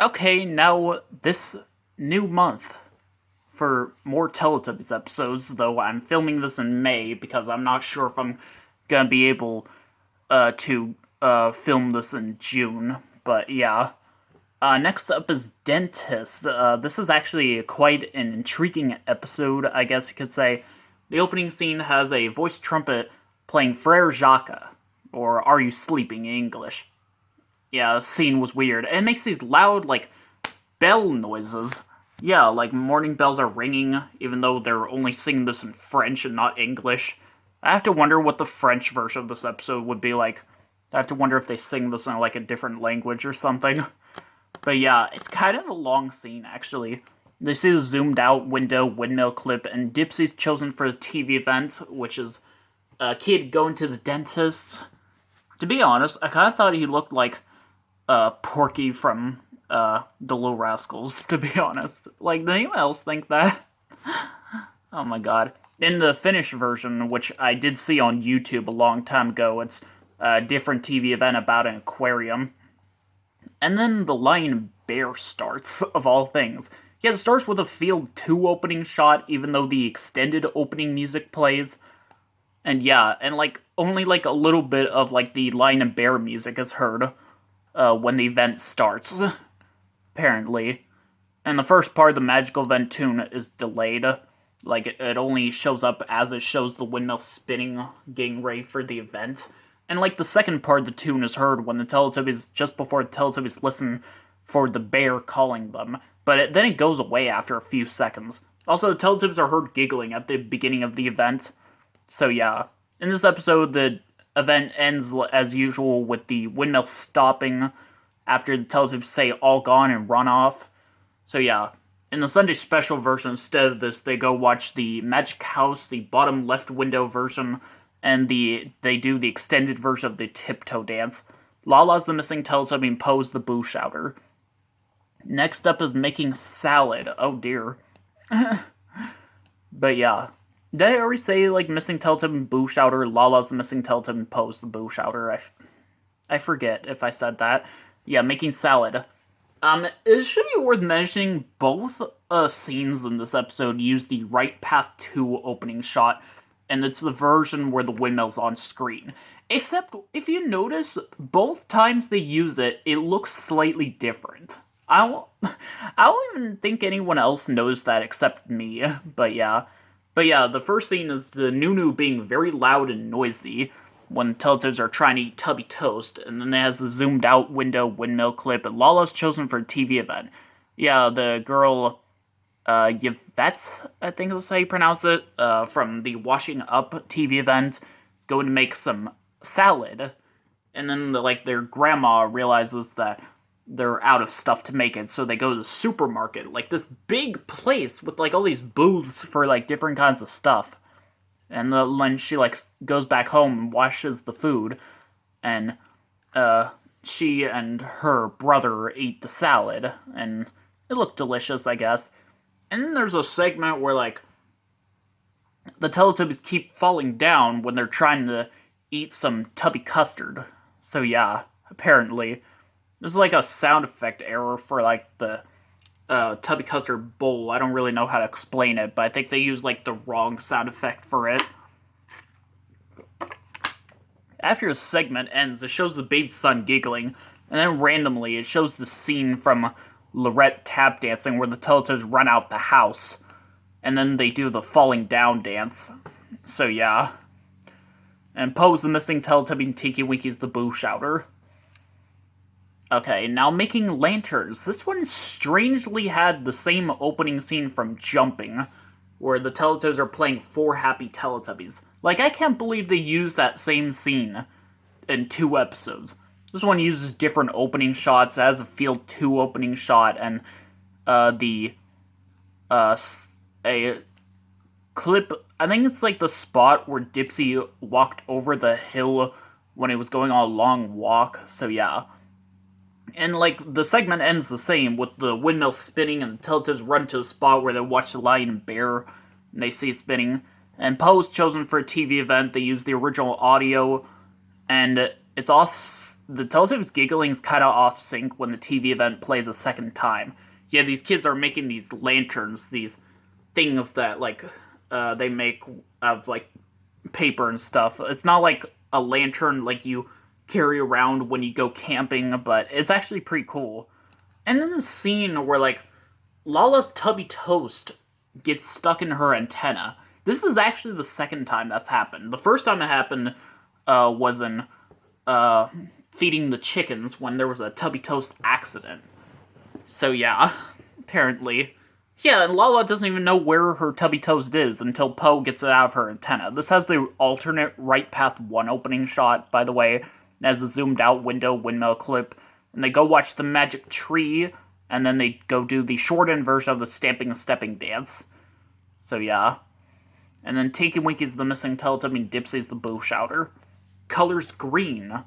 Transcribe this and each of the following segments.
Okay, now this new month for more Teletubbies episodes, though I'm filming this in May because I'm not sure if I'm gonna be able to film this in June. But yeah. Next up is Dentist. This is actually quite an intriguing episode, I guess you could say. The opening scene has a voice trumpet playing Frere Jacques, or Are You Sleeping in English. Yeah, the scene was weird. And it makes these loud, bell noises. Yeah, like morning bells are ringing, even though they're only singing this in French and not English. I have to wonder what the French version of this episode would be like. I have to wonder if they sing this in a different language or something. But yeah, it's kind of a long scene, actually. They see the zoomed out window, windmill clip, and Dipsy's chosen for the TV event, which is a kid going to the dentist. To be honest, I kind of thought he looked like Porky from the Little Rascals, to be honest. Did anyone else think that? Oh my god. In the Finnish version, which I did see on YouTube a long time ago, it's a different TV event about an aquarium. And then the lion bear starts, of all things. Yeah, it starts with a Field 2 opening shot, even though the extended opening music plays. And yeah, and only a little bit of the lion and bear music is heard when the event starts, apparently. And the first part of the magical event tune is delayed. It only shows up as it shows the windmill spinning, getting ready for the event. And the second part of the tune is heard when the Teletubbies, just before the Teletubbies listen for the bear calling them. But then it goes away after a few seconds. Also, the Teletubbies are heard giggling at the beginning of the event. So yeah, in this episode, the event ends as usual with the windmill stopping after the Teletubbies say all gone and run off. So yeah, in the Sunday special version, instead of this, they go watch the Magic House, the bottom left window version, and they do the extended version of the Tiptoe Dance. Lala's the missing Teletubby and Poe's the Boo Shouter. Next up is making salad. Oh dear. But yeah. Did I already say, missing Teletubby and Boo Shouter, Lala's the missing Teletubby and Poe's the Boo Shouter? I forget if I said that. Yeah, making salad. It should be worth mentioning both scenes in this episode use the Right Path 2 opening shot, and it's the version where the windmill's on screen. Except, if you notice, both times they use it, it looks slightly different. I don't even think anyone else knows that except me, but yeah. But yeah, the first scene is the Nunu being very loud and noisy when Teletubbies are trying to eat Tubby Toast, and then it has the zoomed out window windmill clip, and Lala's chosen for a TV event. Yeah, the girl Yvette, I think that's how you pronounce it, from the Washing Up TV event, going to make some salad. And then, their grandma realizes that they're out of stuff to make it, so they go to the supermarket, this big place with, all these booths for, different kinds of stuff. And then she, goes back home and washes the food, and, she and her brother eat the salad, and it looked delicious, I guess. And then there's a segment where, the Teletubbies keep falling down when they're trying to eat some tubby custard. So yeah, apparently. There's, a sound effect error for, the tubby custard bowl. I don't really know how to explain it, but I think they use, the wrong sound effect for it. After the segment ends, it shows the baby son giggling, and then randomly it shows the scene from Lorette tap dancing where the Teletubbies run out the house, and then they do the falling down dance. So yeah. And Poe's the missing Teletubby and Tiki Winky's the Boo Shouter. Okay, now making lanterns. This one strangely had the same opening scene from Jumping, where the Teletubbies are playing 4 Happy Teletubbies. I can't believe they used that same scene in 2 episodes. This one uses different opening shots, it has a Field 2 opening shot, and a clip, I think it's the spot where Dipsy walked over the hill when he was going on a long walk, so yeah. And, the segment ends the same, with the windmill spinning and the Teletubbies run to a spot where they watch the lion and bear, and they see it spinning. And Poe's chosen for a TV event, they use the original audio, and it's off the Teletubbies giggling's kind of off sync when the TV event plays a second time. Yeah, these kids are making these lanterns, these things that like they make of like paper and stuff. It's not like a lantern like you carry around when you go camping, but it's actually pretty cool. And then the scene where like Lala's Tubby Toast gets stuck in her antenna. This is actually the second time that's happened. The first time it happened was in feeding the chickens when there was a Tubby Toast accident. So yeah, apparently. Yeah, and Lala doesn't even know where her Tubby Toast is until Poe gets it out of her antenna. This has the alternate Right Path 1 opening shot, by the way, as a zoomed out window windmill clip. And they go watch the magic tree, and then they go do the shortened version of the stamping and stepping dance. So yeah. And then Tinky Winky's the missing Teletubby and Dipsy's the boo shouter. Colors green.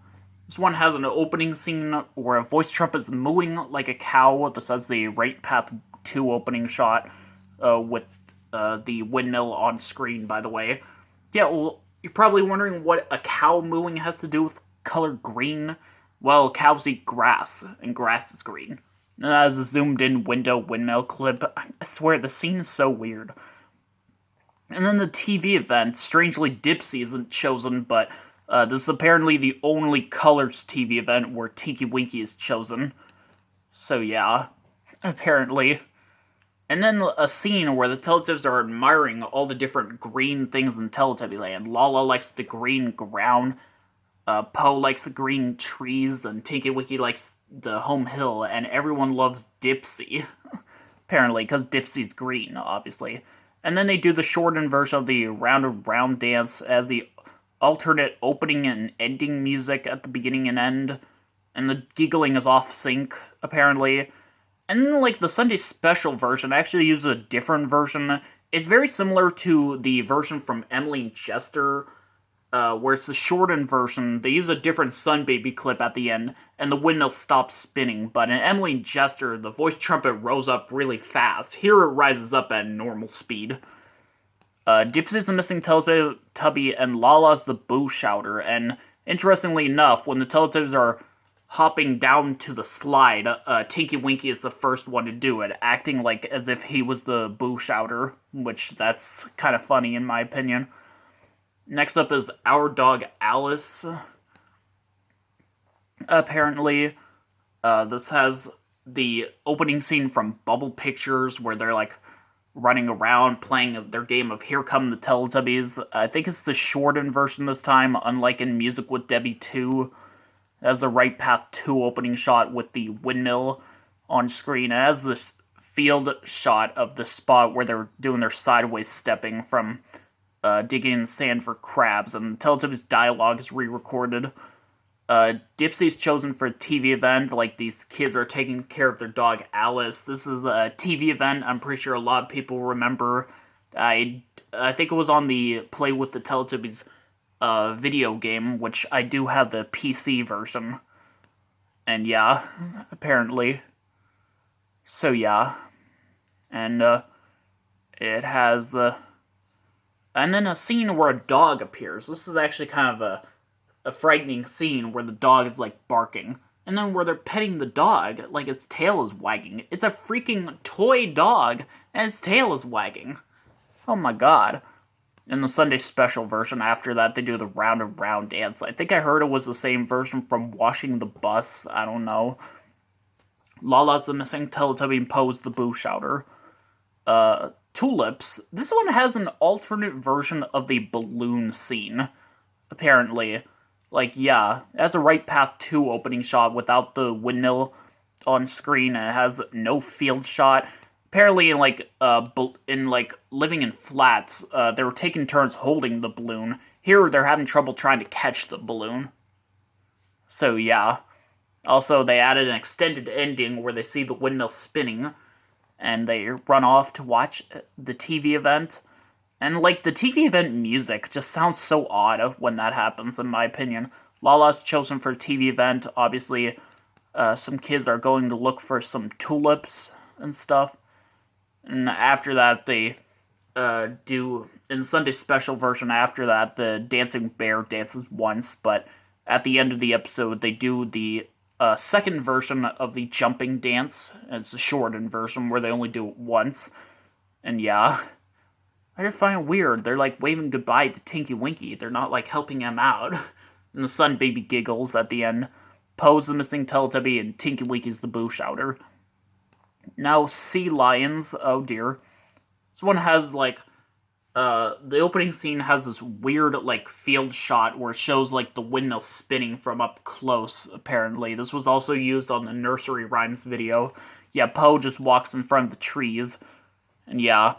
This one has an opening scene where a voice trumpet's mooing like a cow. This has the Right Path 2 opening shot with the windmill on screen, by the way. Yeah, well, you're probably wondering what a cow mooing has to do with color green. Well, cows eat grass, and grass is green. And as a zoomed-in window windmill clip, I swear, the scene is so weird. And then the TV event, strangely Dipsy isn't chosen, but this is apparently the only Colors TV event where Tinky Winky is chosen. So yeah, apparently. And then a scene where the Teletubbies are admiring all the different green things in Teletubby Land. Lala likes the green ground, Poe likes the green trees, and Tinky Winky likes the home hill, and everyone loves Dipsy. Apparently, because Dipsy's green, obviously. And then they do the shortened version of the Round and Round dance as the alternate opening and ending music at the beginning and end. And the giggling is off sync, apparently. And then, like, the Sunday special version actually uses a different version. It's very similar to the version from Emily and Jester, where it's the shortened version. They use a different Sun Baby clip at the end, and the windmill stops spinning. But in Emily and Jester, the voice trumpet rose up really fast. Here it rises up at normal speed. Dipsy's the missing Teletubby, and Lala's the boo shouter. And interestingly enough, when the Teletubbies are hopping down to the slide, Tinky Winky is the first one to do it, acting like as if he was the boo shouter, which that's kind of funny in my opinion. Next up is Our Dog Alice. Apparently, this has the opening scene from Bubble Pictures where they're like running around playing their game of Here Come the Teletubbies. I think it's the shortened version this time, unlike in Music with Debbie 2. It has the Right Path 2 opening shot with the windmill on screen. It has the field shot of the spot where they're doing their sideways stepping from digging in sand for crabs, and Teletubbies dialogue is re-recorded. Dipsy's chosen for a TV event, like these kids are taking care of their dog Alice. This is a TV event I'm pretty sure a lot of people remember. I think it was on the Play with the Teletubbies video game, which I do have the PC version. And yeah, apparently. So yeah. And it has and then a scene where a dog appears. This is actually kind of a frightening scene where the dog is like barking. And then where they're petting the dog, like its tail is wagging. It's a freaking toy dog, and its tail is wagging. Oh my god. In the Sunday special version, after that, they do the Round and Round dance. I think I heard it was the same version from Washing the Bus. I don't know. Lala's the missing Teletubby and Poe's the boo shouter. Tulips. This one has an alternate version of the balloon scene, apparently. Like, yeah, it has a Right Path 2 opening shot without the windmill on screen, and it has no field shot. Apparently, in living in flats, they were taking turns holding the balloon. Here, they're having trouble trying to catch the balloon. So, yeah. Also, they added an extended ending where they see the windmill spinning, and they run off to watch the TV event. And, like, the TV event music just sounds so odd when that happens, in my opinion. Lala's chosen for a TV event. Obviously, some kids are going to look for some tulips and stuff. And after that, they do, in the Sunday special version after that, the dancing bear dances once, but at the end of the episode, they do the second version of the jumping dance. It's a shortened version where they only do it once. And yeah, I just find it weird. They're like waving goodbye to Tinky Winky. They're not like helping him out. And the Sun Baby giggles at the end. Poe's the missing Teletubby, and Tinky Winky's the boo shouter. Now, Sea Lions. Oh dear. This one has like the opening scene has this weird like field shot where it shows like the windmill spinning from up close. Apparently, this was also used on the nursery rhymes video. Yeah, Poe just walks in front of the trees, and yeah.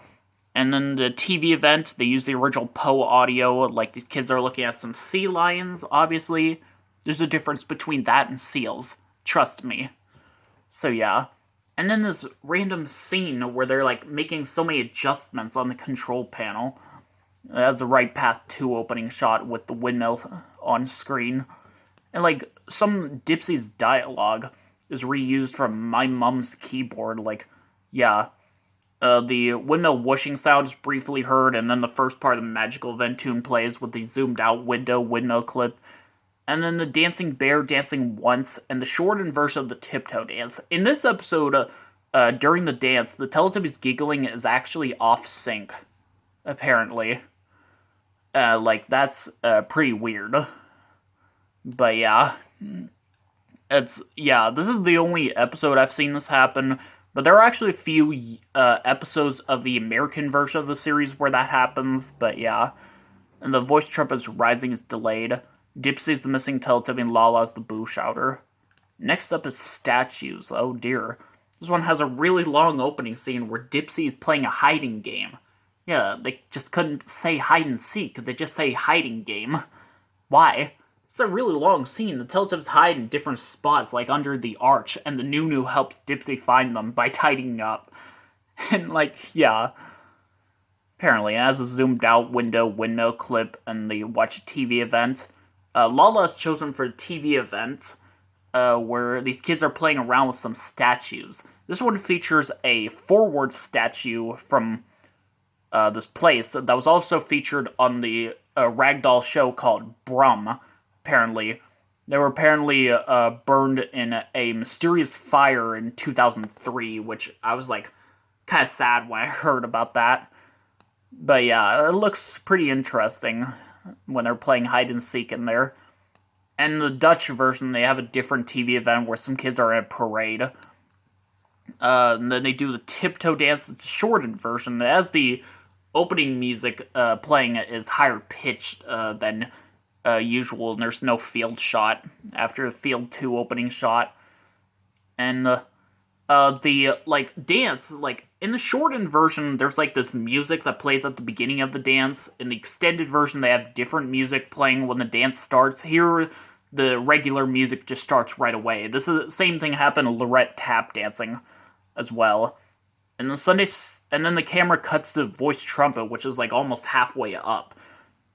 And then the TV event, they use the original Poe audio, like these kids are looking at some sea lions, obviously. There's a difference between that and seals. Trust me. So yeah. And then this random scene where they're like making so many adjustments on the control panel. It has the Right Path 2 opening shot with the windmill on screen. And like some Dipsy's dialogue is reused from My Mum's Keyboard, like, yeah. The windmill whooshing sound is briefly heard, and then the first part of the magical event tune plays with the zoomed out windmill clip. And then the dancing bear dancing once, and the shortened version of the tiptoe dance. In this episode, during the dance, the Teletubbies giggling is actually off sync, apparently. Like, that's pretty weird. But yeah. This is the only episode I've seen this happen. But there are actually a few episodes of the American version of the series where that happens, but yeah. And the voice trumpet's rising is delayed. Dipsy's the missing Teletubby and Lala's the boo shouter. Next up is statues. Oh dear. This one has a really long opening scene where Dipsy is playing a hiding game. Yeah, they just couldn't say hide and seek, they just say hiding game. Why? It's a really long scene. The Teletubbies hide in different spots, like under the arch, and the Nunu helps Dipsy find them by tidying up. And, like, yeah. Apparently, it has a zoomed-out windmill clip and the Watch a TV event. Lala is chosen for a TV event, where these kids are playing around with some statues. This one features a forward statue from this place that was also featured on the ragdoll show called Brum. Apparently, they were burned in a mysterious fire in 2003, which I was like kind of sad when I heard about that. But yeah, it looks pretty interesting when they're playing hide and seek in there. And the Dutch version, they have a different TV event where some kids are in a parade. And then they do the tiptoe dance. It's a shortened version. As the opening music playing is higher pitched than usual, and there's no field shot after the field 2 opening shot. And the dance, in the shortened version, there's this music that plays at the beginning of the dance. In the extended version, they have different music playing when the dance starts. Here, the regular music just starts right away. This is the same thing happened to Lorette tap dancing as well. And then the camera cuts to the voice trumpet, which is almost halfway up.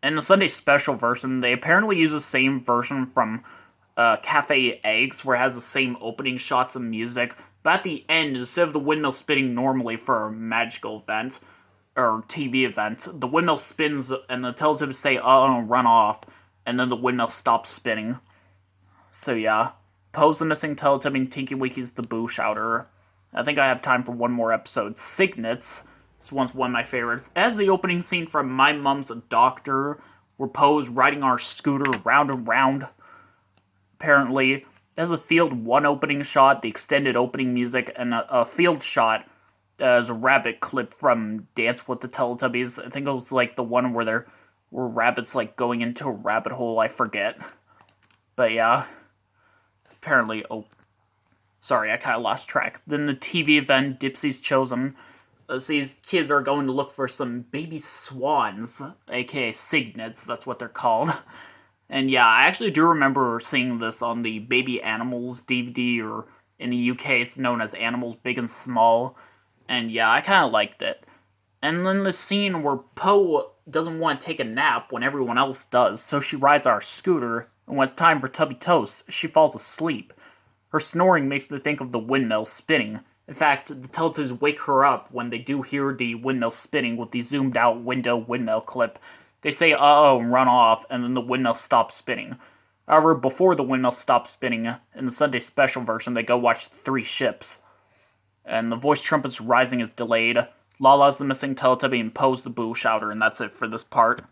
In the Sunday special version, they apparently use the same version from Cafe Eggs, where it has the same opening shots of music. But at the end, instead of the windmill spinning normally for a magical event, or TV event, the windmill spins and the Teletubbies say, "Oh, run off," and then the windmill stops spinning. So yeah, Poe's the missing Teletubby and Tinky Winky's the boo shouter. I think I have time for one more episode. Signets. This one's one of my favorites. As the opening scene from My Mum's Doctor, where Poe's riding our scooter round and round. Apparently, it has a Field 1 opening shot, the extended opening music, and a field shot as a rabbit clip from Dance with the Teletubbies. I think it was the one where there were rabbits going into a rabbit hole, I forget. But yeah, apparently, sorry, I kind of lost track. Then the TV event, Dipsy's chosen. So these kids are going to look for some baby swans, aka cygnets, that's what they're called. And yeah, I actually do remember seeing this on the Baby Animals DVD, or in the UK it's known as Animals Big and Small. And yeah, I kind of liked it. And then the scene where Poe doesn't want to take a nap when everyone else does, so she rides our scooter, and when it's time for Tubby Toast, she falls asleep. Her snoring makes me think of the windmill spinning. In fact, the Teletubbies wake her up when they do hear the windmill spinning with the zoomed-out windmill clip. They say, "Uh-oh," and run off, and then the windmill stops spinning. However, before the windmill stops spinning, in the Sunday special version, they go watch 3 ships. And the voice trumpet's rising is delayed. Lala's the missing Teletubby, and Poe's the Boo Shouter, and that's it for this part.